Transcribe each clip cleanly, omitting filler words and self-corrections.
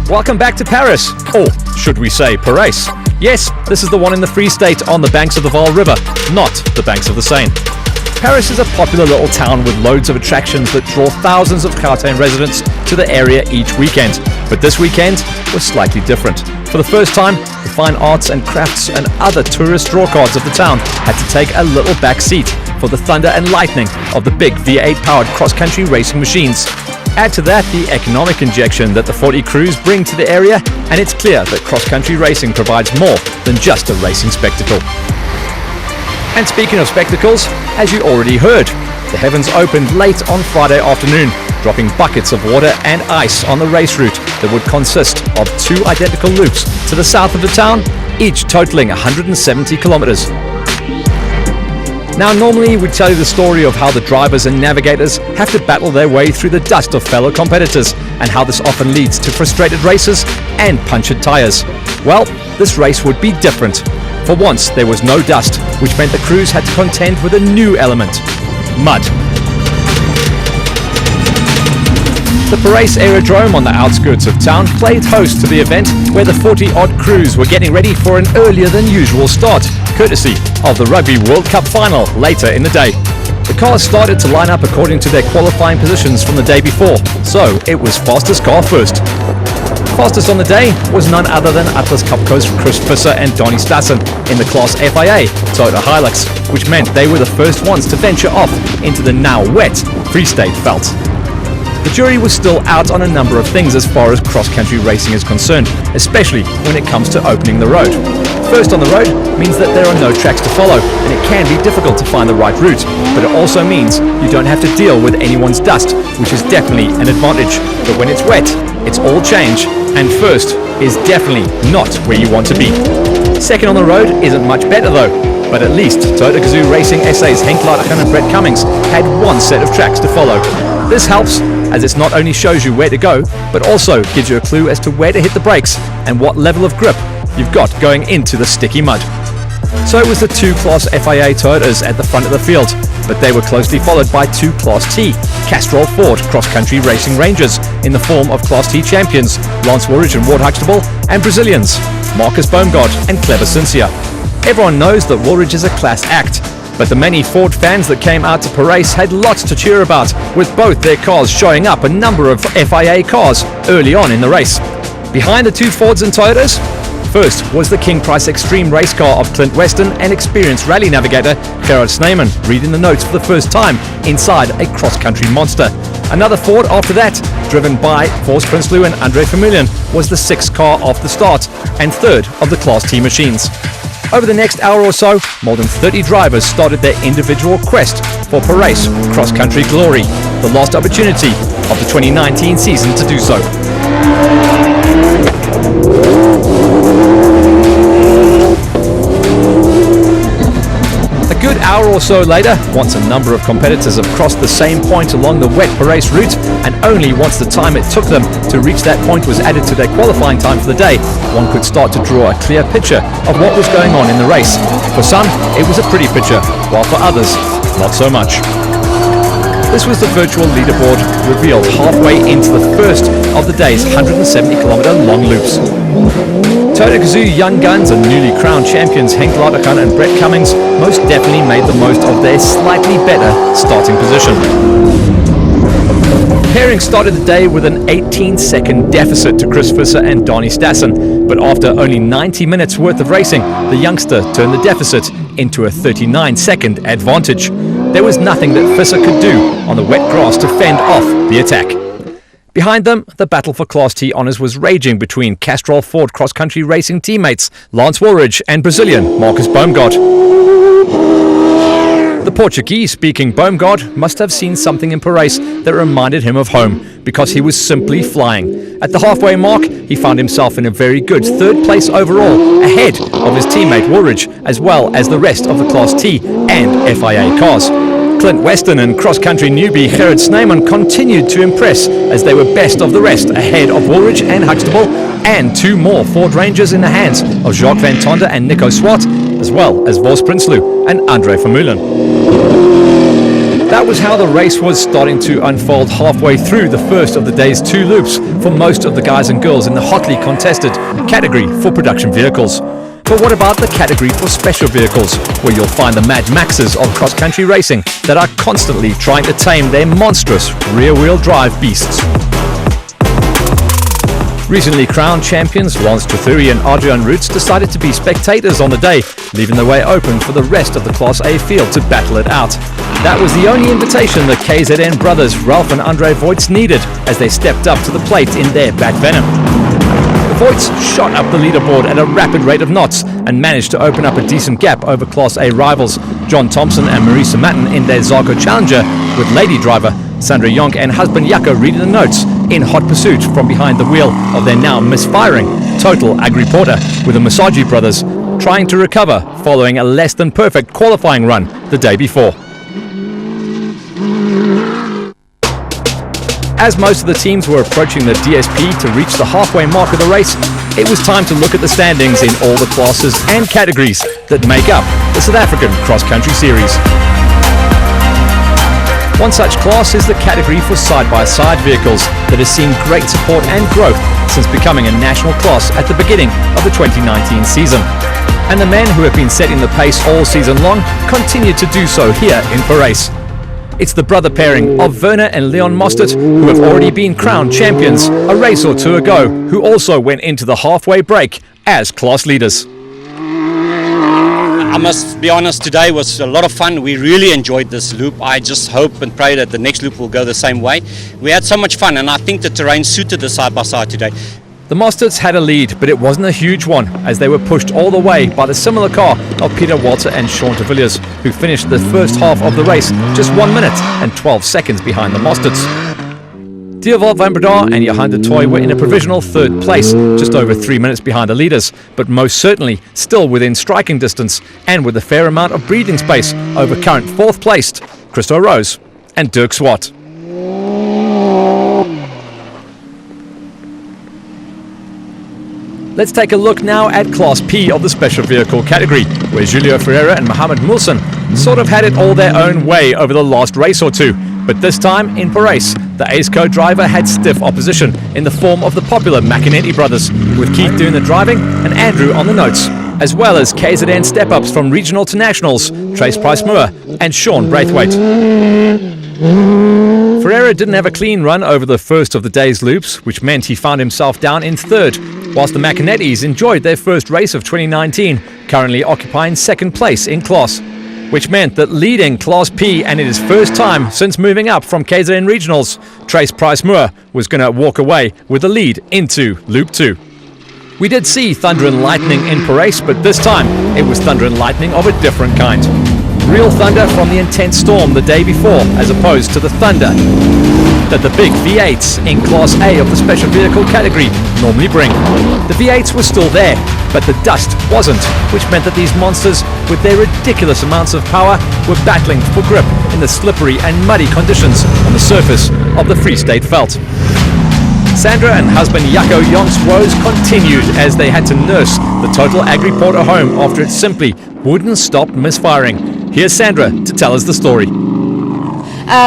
Welcome back to Parys, or should we say Parys? Yes, this is the one in the Free State on the banks of the Vaal River, not the banks of the Seine. Parys is a popular little town with loads of attractions that draw thousands of Gauteng residents to the area each weekend. But this weekend was slightly different. For the first time, the fine arts and crafts and other tourist drawcards of the town had to take a little back seat for the thunder and lightning of the big V8-powered cross-country racing machines. Add to that the economic injection that the 40 crews bring to the area, and it's clear that cross-country racing provides more than just a racing spectacle. And speaking of spectacles, as you already heard, the heavens opened late on Friday afternoon, dropping buckets of water and ice on the race route that would consist of two identical loops to the south of the town, each totaling 170 kilometers. Now, normally we tell you the story of how the drivers and navigators have to battle their way through the dust of fellow competitors and how this often leads to frustrated races and punctured tires. Well, this race would be different. For once, there was no dust, which meant the crews had to contend with a new element: mud. The Parys Aerodrome on the outskirts of town played host to the event, where the 40-odd crews were getting ready for an earlier than usual start, courtesy of the Rugby World Cup final later in the day. The cars started to line up according to their qualifying positions from the day before, so it was fastest car first. Fastest on the day was none other than Atlas Cupco's Chris Visser and Donnie Stassen in the Class FIA Toyota Hilux, which meant they were the first ones to venture off into the now wet Free State veld. The jury was still out on a number of things as far as cross-country racing is concerned, especially when it comes to opening the road. First on the road means that there are no tracks to follow, and it can be difficult to find the right route, but it also means you don't have to deal with anyone's dust, which is definitely an advantage. But when it's wet, it's all change, and first is definitely not where you want to be. Second on the road isn't much better though, but at least Toyota Gazoo Racing SA's Henk Ladergan and Brett Cummings had one set of tracks to follow. This helps, as it not only shows you where to go, but also gives you a clue as to where to hit the brakes and what level of grip you've got going into the sticky mud. So it was the two Class FIA Toyotas at the front of the field, but they were closely followed by two Class T Castrol Ford cross-country racing rangers in the form of Class T champions Lance Woolridge and Ward Huxtable, and Brazilians Marcus Boomgaard and Clever Cincia. Everyone knows that Woolridge is a class act, but the many Ford fans that came out to Parys had lots to cheer about, with both their cars showing up a number of FIA cars early on in the race. Behind the two Fords and Toyotas, first was the King Price Extreme race car of Clint Weston and experienced rally navigator Gerard Snyman, reading the notes for the first time inside a cross-country monster. Another Ford after that, driven by Vos Prinsloo and Andre Vermeulen, was the sixth car off the start and third of the Class T machines. Over the next hour or so, more than 30 drivers started their individual quest for Parys cross-country glory, the last opportunity of the 2019 season to do so. A good hour or so later, once a number of competitors have crossed the same point along the wet Parys route, and only once the time it took them to reach that point was added to their qualifying time for the day, one could start to draw a clear picture of what was going on in the race. For some, it was a pretty picture, while for others, not so much. This was the virtual leaderboard revealed halfway into the first of the day's 170-kilometer long loops. Toyota Gazoo young guns and newly crowned champions Henk Ladergan and Brett Cummings most definitely made the most of their slightly better starting position. Pairing started the day with an 18-second deficit to Chris Visser and Donnie Stassen, but after only 90 minutes worth of racing, the youngster turned the deficit into a 39-second advantage. There was nothing that Visser could do on the wet grass to fend off the attack. Behind them, the battle for Class T honours was raging between Castrol Ford cross-country racing teammates Lance Woolridge and Brazilian Marcus Boomgaard. The Portuguese-speaking Boomgaard must have seen something in Parys that reminded him of home, because he was simply flying. At the halfway mark, he found himself in a very good third place overall, ahead of his teammate Woolridge, as well as the rest of the Class T and FIA cars. Clint Weston and cross-country newbie Gerard Snyman continued to impress as they were best of the rest, ahead of Woolridge and Huxtable, and two more Ford Rangers in the hands of Jacques Van Tonder and Nico Swart, as well as Vos Prinsloo and Andre Vermeulen. That was how the race was starting to unfold halfway through the first of the day's 2 loops for most of the guys and girls in the hotly contested category for production vehicles. But what about the category for special vehicles, where you'll find the Mad Maxes of cross-country racing that are constantly trying to tame their monstrous rear-wheel drive beasts? Recently crowned champions Lance Trethuri and Adrian Roots decided to be spectators on the day, leaving the way open for the rest of the Class A field to battle it out. That was the only invitation the KZN brothers Ralph and Andre Voits needed as they stepped up to the plate in their Bat Venom. The Voits shot up the leaderboard at a rapid rate of knots and managed to open up a decent gap over Class A rivals John Thompson and Marisa Matten in their Zarko Challenger, with lady driver Sandra Yonk and husband Jaco reading the notes in hot pursuit from behind the wheel of their now misfiring Total Agri Porter, with the Masagi brothers trying to recover following a less than perfect qualifying run the day before. As most of the teams were approaching the DSP to reach the halfway mark of the race, it was time to look at the standings in all the classes and categories that make up the South African Cross Country Series. One such class is the category for side-by-side vehicles that has seen great support and growth since becoming a national class at the beginning of the 2019 season. And the men who have been setting the pace all season long continue to do so here in Parys. It's the brother pairing of Werner and Leon Mostert, who have already been crowned champions a race or two ago, who also went into the halfway break as class leaders. I must be honest, today was a lot of fun. We really enjoyed this loop. I just hope and pray that the next loop will go the same way. We had so much fun, and I think the terrain suited the side-by-side today. The Mosterts had a lead, but it wasn't a huge one, as they were pushed all the way by the similar car of Peter Walter and Sean de Villiers, who finished the first half of the race just 1 minute and 12 seconds behind the Mosterts. Dierwold van Breda and Johan de Toy were in a provisional 3rd place, just over 3 minutes behind the leaders, but most certainly still within striking distance and with a fair amount of breathing space over current 4th placed Christo Rose and Dirk Swart. Let's take a look now at Class P of the special vehicle category, where Julio Ferreira and Mohamed Mulson sort of had it all their own way over the last race or two. But this time in Parys, the Ace Co driver had stiff opposition in the form of the popular McInerney brothers, with Keith doing the driving and Andrew on the notes, as well as KZN step-ups from regional to nationals, Trace Price-Moore and Sean Braithwaite. Ferreira didn't have a clean run over the first of the day's loops, which meant he found himself down in 3rd, whilst the McInerney's enjoyed their first race of 2019, currently occupying 2nd place in class, which meant that leading Class P, and in his first time since moving up from KZN Regionals, Trace Price-Moore was going to walk away with the lead into Loop 2. We did see thunder and lightning in Parys, but this time it was thunder and lightning of a different kind. Real thunder from the intense storm the day before, as opposed to the thunder that the big V8s in Class A of the special vehicle category normally bring. The V8s were still there, but the dust wasn't, which meant that these monsters, with their ridiculous amounts of power, were battling for grip in the slippery and muddy conditions on the surface of the Free State Veld. Sandra and husband Jaco Jonk's woes continued as they had to nurse the Total Agri Porter home after it simply wouldn't stop misfiring. Here's Sandra to tell us the story.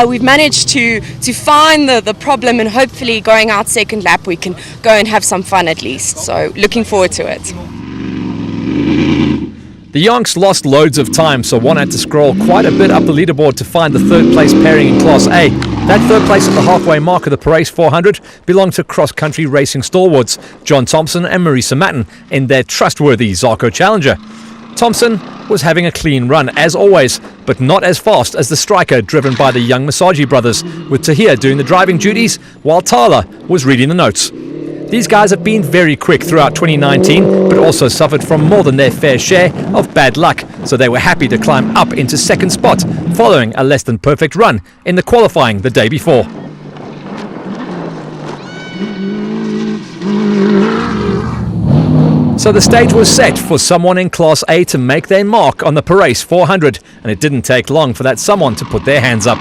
We've managed to find the problem, and hopefully going out second lap we can go and have some fun at least. So looking forward to it. The Yonks lost loads of time, so one had to scroll quite a bit up the leaderboard to find the 3rd place pairing in Class A. That 3rd place at the halfway mark of the Parys 400 belonged to cross-country racing stalwarts John Thompson and Marisa Matten in their trustworthy Zarko Challenger. Thompson was having a clean run as always, but not as fast as the striker driven by the young Masagi brothers, with Tahir doing the driving duties while Tala was reading the notes. These guys have been very quick throughout 2019, but also suffered from more than their fair share of bad luck, so they were happy to climb up into 2nd spot following a less than perfect run in the qualifying the day before. So the stage was set for someone in Class A to make their mark on the Parys 400, and it didn't take long for that someone to put their hands up.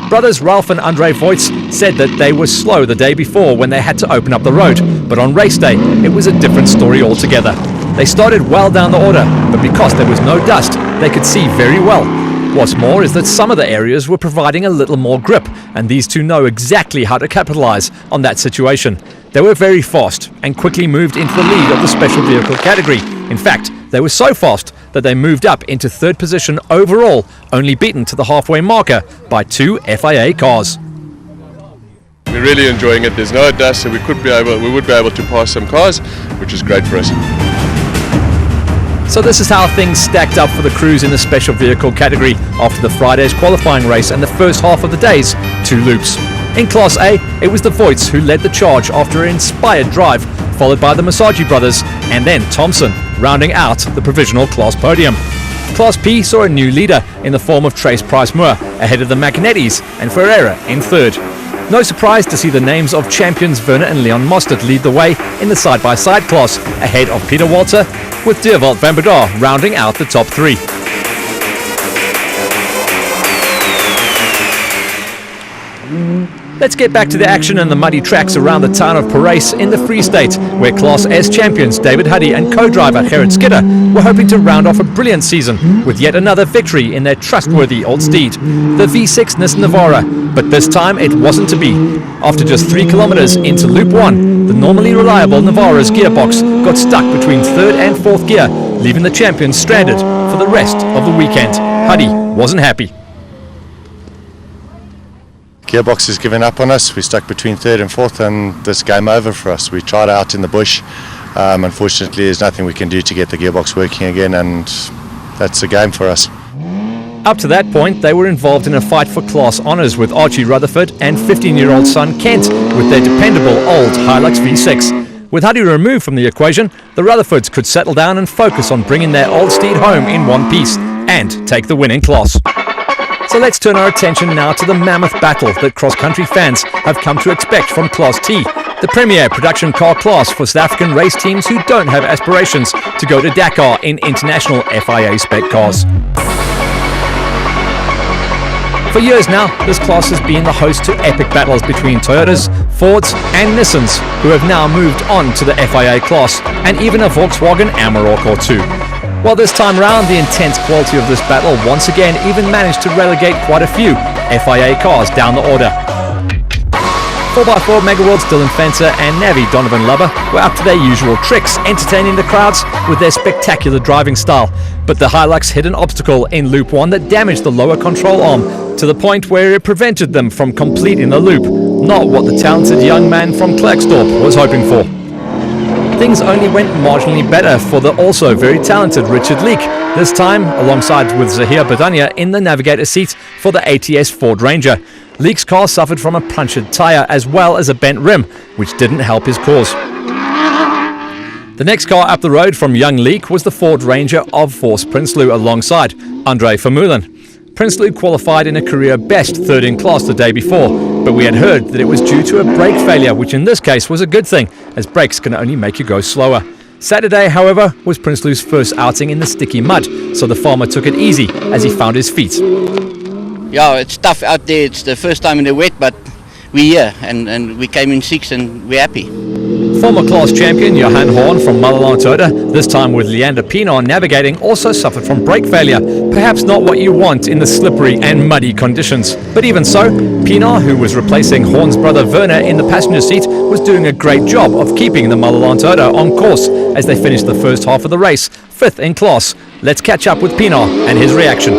Brothers Ralph and Andre Voits said that they were slow the day before when they had to open up the road, but on race day it was a different story altogether. They started well down the order, but because there was no dust, they could see very well. What's more is that some of the areas were providing a little more grip, and these two know exactly how to capitalise on that situation. They were very fast and quickly moved into the lead of the special vehicle category. In fact, they were so fast that they moved up into third position overall, only beaten to the halfway marker by 2 FIA cars. We're really enjoying it. There's no dust, so we would be able to pass some cars, which is great for us. So this is how things stacked up for the crews in the special vehicle category after the Friday's qualifying race and the first half of the day's 2 loops. In Class A, it was the Voits who led the charge after an inspired drive, followed by the Masagi brothers and then Thompson, rounding out the provisional class podium. Class P saw a new leader in the form of Trace Price-Moore, ahead of the Magnettis and Ferreira in third. No surprise to see the names of champions Werner and Leon Mostert lead the way in the side-by-side class, ahead of Peter Walter, with Dierwold van Breda rounding out the top 3. Let's get back to the action and the muddy tracks around the town of Parys in the Free State, where Class S champions David Huddy and co-driver Gerrit Skidder were hoping to round off a brilliant season with yet another victory in their trustworthy old steed, the V6 Nissan Navara. But this time it wasn't to be. After just 3 kilometers into Loop 1, the normally reliable Navara's gearbox got stuck between 3rd and 4th gear, leaving the champions stranded for the rest of the weekend. Huddy wasn't happy. Gearbox has given up on us. We're stuck between 3rd and 4th, and this game over for us. We tried out in the bush. Unfortunately, there's nothing we can do to get the gearbox working again, and that's a game for us. Up to that point, they were involved in a fight for class honours with Archie Rutherford and 15-year-old son Kent with their dependable old Hilux V6. With Huddy removed from the equation, the Rutherfords could settle down and focus on bringing their old steed home in one piece and take the winning class. So let's turn our attention now to the mammoth battle that cross-country fans have come to expect from Class T, the premier production car class for South African race teams who don't have aspirations to go to Dakar in international FIA spec cars. For years now, this class has been the host to epic battles between Toyotas, Fords and Nissans, who have now moved on to the FIA class, and even a Volkswagen Amarok or two. Well, this time round, the intense quality of this battle once again even managed to relegate quite a few FIA cars down the order. 4x4 Megaworld's Dylan Fencer and Navi Donovan Lubber were up to their usual tricks, entertaining the crowds with their spectacular driving style. But the Hilux hit an obstacle in Loop 1 that damaged the lower control arm to the point where it prevented them from completing the loop, not what the talented young man from Klerksdorp was hoping for. Things only went marginally better for the also very talented Richard Leek, this time alongside with Zahir Badania in the navigator seat for the ATS Ford Ranger. Leek's car suffered from a punctured tyre as well as a bent rim, which didn't help his cause. The next car up the road from young Leek was the Ford Ranger of Force Prinsloo alongside Andre Vermeulen. Prinsloo qualified in a career best 3rd in class the day before, but we had heard that it was due to a brake failure, which in this case was a good thing, as brakes can only make you go slower. Saturday, however, was Prinsloo's first outing in the sticky mud, so the farmer took it easy as he found his feet. Yeah, it's tough out there. It's the first time in the wet, but we're here and we came in 6th and we're happy. Former class champion Johan Horn from Malalan Toyota, this time with Leander Pienaar navigating, also suffered from brake failure. Perhaps not what you want in the slippery and muddy conditions. But even so, Pienaar, who was replacing Horn's brother Werner in the passenger seat, was doing a great job of keeping the Malalan Toyota on course as they finished the first half of the race, 5th in class. Let's catch up with Pienaar and his reaction.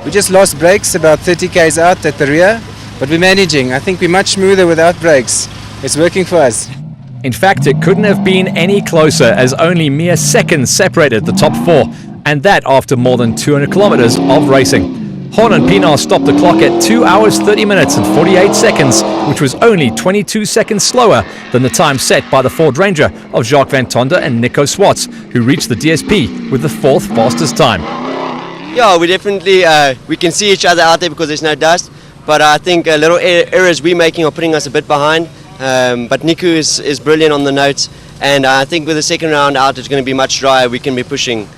We just lost brakes about 30 k's out at the rear, but we're managing. I think we're much smoother without brakes. It's working for us. In fact, it couldn't have been any closer, as only mere seconds separated the top 4, and that after more than 200 kilometers of racing. Horn and Pienaar stopped the clock at 2 hours 30 minutes and 48 seconds, which was only 22 seconds slower than the time set by the Ford Ranger of Jacques Van Tonder and Nico Swartz, who reached the DSP with the 4th fastest time. Yeah, we definitely we can see each other out there because there's no dust, but I think little errors we're making are putting us a bit behind. But Niku is brilliant on the notes, and I think with the second round out it's going to be much drier. We can be pushing.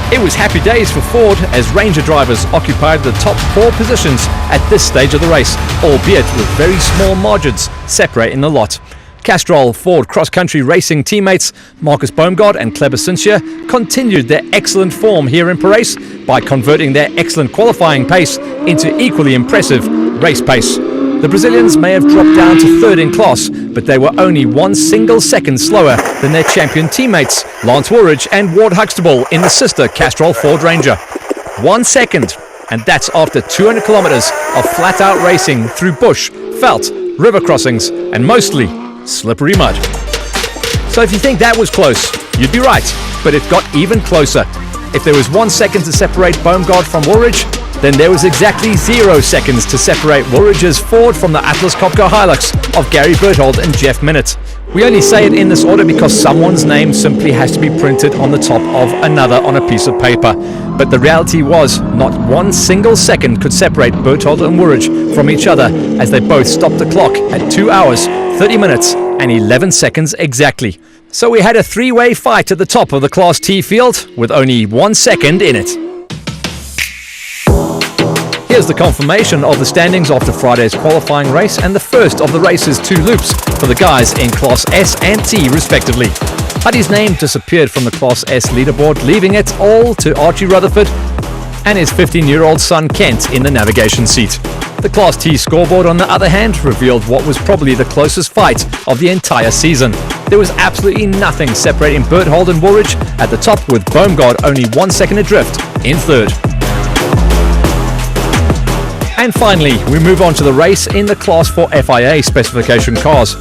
It was happy days for Ford as Ranger drivers occupied the top 4 positions at this stage of the race, albeit with very small margins separating the lot. Castrol Ford cross-country racing teammates Marcus Boomgaard and Kleber Sincia continued their excellent form here in Parys by converting their excellent qualifying pace into equally impressive race pace. The Brazilians may have dropped down to third in class, but they were only 1 single second slower than their champion teammates Lance Woolridge and Ward Huxtable in the sister Castrol Ford Ranger. 1 second, and that's after 200 kilometers of flat-out racing through bush, veld, river crossings, and mostly slippery mud. So if you think that was close, you'd be right, but it got even closer. If there was 1 second to separate Boomgaard from Woolridge, then there was exactly 0 seconds to separate Woolridge's Ford from the Atlas Copco Hilux of Gary Berthold and Jeff Minott. We only say it in this order because someone's name simply has to be printed on the top of another on a piece of paper. But the reality was, not 1 single second could separate Berthold and Woolridge from each other as they both stopped the clock at 2 hours, 30 minutes and 11 seconds exactly. So we had a three-way fight at the top of the Class T field with only 1 second in it. Here's the confirmation of the standings after Friday's qualifying race and the first of the race's 2 loops for the guys in Class S and T respectively. Huddy's name disappeared from the Class S leaderboard, leaving it all to Archie Rutherford and his 15-year-old son Kent in the navigation seat. The Class T scoreboard, on the other hand, revealed what was probably the closest fight of the entire season. There was absolutely nothing separating Berthold and Woolridge at the top, with Boomgaard only 1 second adrift in third. And finally, we move on to the race in the Class 4 FIA specification cars.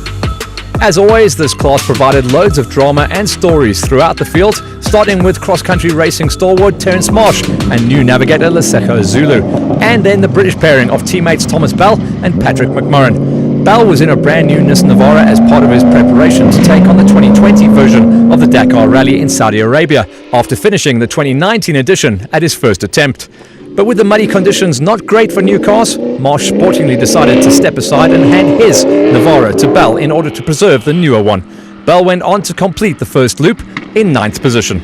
As always, this class provided loads of drama and stories throughout the field, starting with cross-country racing stalwart Terence Marsh and new navigator Lesego Zulu, and then the British pairing of teammates Thomas Bell and Patrick McMurran. Bell was in a brand new Nissan Navara as part of his preparation to take on the 2020 version of the Dakar Rally in Saudi Arabia, after finishing the 2019 edition at his first attempt. But with the muddy conditions not great for new cars, Marsh sportingly decided to step aside and hand his Navara to Bell in order to preserve the newer one. Bell went on to complete the first loop in 9th position.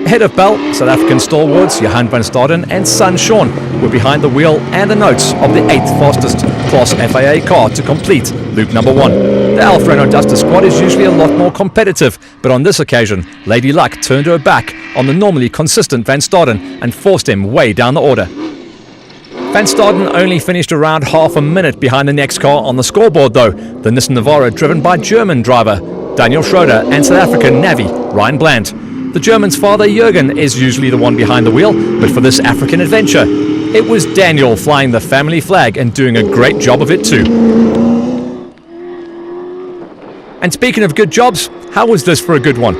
Ahead of Bell, South African stalwarts Johan van Staden and son Sean were behind the wheel and the notes of the 8th fastest Class FIA car to complete loop number 1. The Alfa Renault Duster squad is usually a lot more competitive, but on this occasion, Lady Luck turned her back on the normally consistent Van Staden and forced him way down the order. Van Staden only finished around half a minute behind the next car on the scoreboard though, the Nissan Navara driven by German driver Daniel Schroeder and South African Navi Ryan Bland. The German's father Jürgen is usually the one behind the wheel, but for this African adventure, it was Daniel flying the family flag and doing a great job of it too. And speaking of good jobs, how was this for a good one?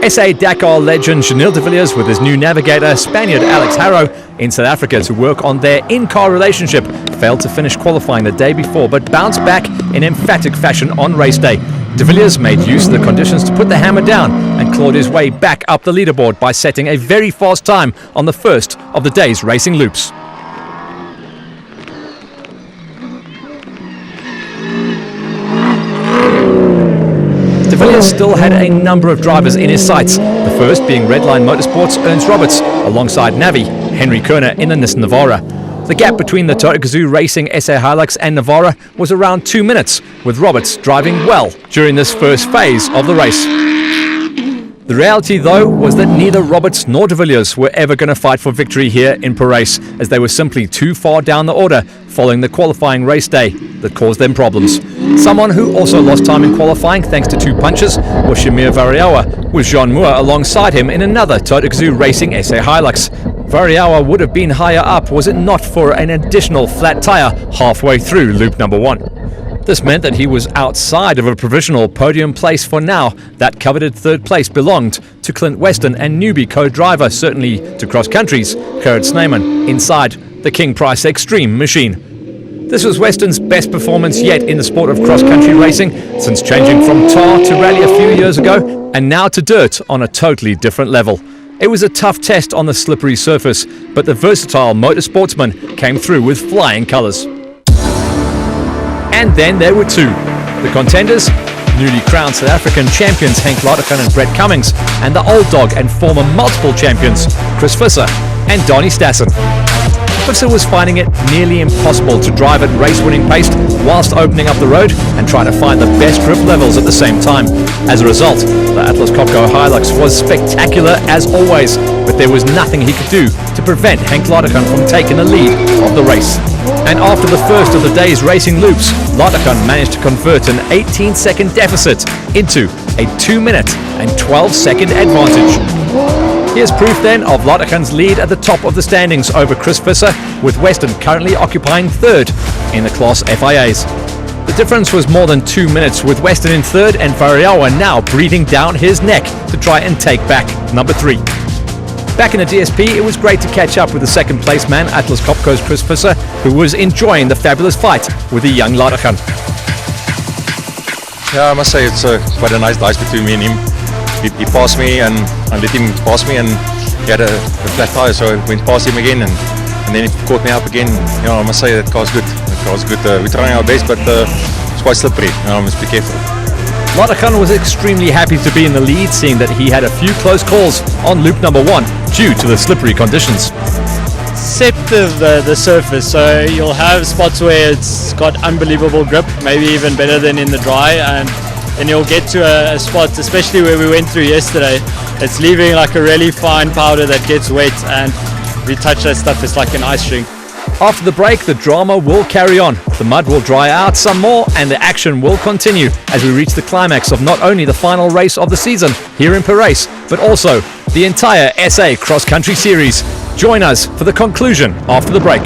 SA Dakar legend Chanel de Villiers with his new navigator, Spaniard Alex Harrow, in South Africa to work on their in-car relationship, failed to finish qualifying the day before but bounced back in emphatic fashion on race day. De Villiers made use of the conditions to put the hammer down and clawed his way back up the leaderboard by setting a very fast time on the first of the day's racing loops. De Villiers still had a number of drivers in his sights, the first being Redline Motorsports' Ernst Roberts, alongside Navi, Henry Kerner in the Nissan Navara. The gap between the Toyota Gazoo Racing SA Hilux and Navara was around 2 minutes, with Roberts driving well during this first phase of the race. The reality, though, was that neither Roberts nor de Villiers were ever going to fight for victory here in Parys, as they were simply too far down the order following the qualifying race day that caused them problems. Someone who also lost time in qualifying thanks to 2 punches was Shamir Variawa, with Jean Moore alongside him in another Toyota Gazoo Racing SA Hilux. Variawa would have been higher up was it not for an additional flat tyre halfway through loop number 1. This meant that he was outside of a provisional podium place for now. That coveted third place belonged to Clint Weston and newbie co-driver, certainly to cross countries, Gerrit Snyman, inside the King Price Extreme machine. This was Weston's best performance yet in the sport of cross-country racing, since changing from tar to rally a few years ago, and now to dirt on a totally different level. It was a tough test on the slippery surface, but the versatile motorsportsman came through with flying colours. And then there were 2. The contenders, newly crowned South African champions Henk Ladegan and Brett Cummings, and the old dog and former multiple champions Chris Visser and Donnie Stassen. Kutser was finding it nearly impossible to drive at race-winning pace whilst opening up the road and trying to find the best grip levels at the same time. As a result, the Atlas Copco Hilux was spectacular as always, but there was nothing he could do to prevent Henk Lauterkan from taking the lead of the race. And after the first of the day's racing loops, Lauterkan managed to convert an 18-second deficit into a 2-minute and 12-second advantage. Here's proof then of Lauterkan's lead at the top of the standings over Chris Visser, with Weston currently occupying third in the Class FIAs. The difference was more than 2 minutes, with Weston in third and Variawa now breathing down his neck to try and take back number 3. Back in the DSP, it was great to catch up with the second place man, Atlas Copco's Chris Visser, who was enjoying the fabulous fight with the young Lauterkan. Yeah, I must say it's quite a nice dice between me and him. He passed me and I let him pass me, and he had a flat tire, so I went past him again, and then he caught me up again. You know, I must say that car's good. The car's good. We're trying our best, but it's quite slippery. You know, must be careful. Lauterkan was extremely happy to be in the lead, seeing that he had a few close calls on loop number 1 due to the slippery conditions. Except the surface, so you'll have spots where it's got unbelievable grip, maybe even better than in the dry, and then you'll get to a spot, especially where we went through yesterday, it's leaving like a really fine powder that gets wet, and if you touch that stuff, it's like an ice shrink. After the break, the drama will carry on. The mud will dry out some more and the action will continue as we reach the climax of not only the final race of the season here in Parys, but also the entire SA Cross Country Series. Join us for the conclusion after the break.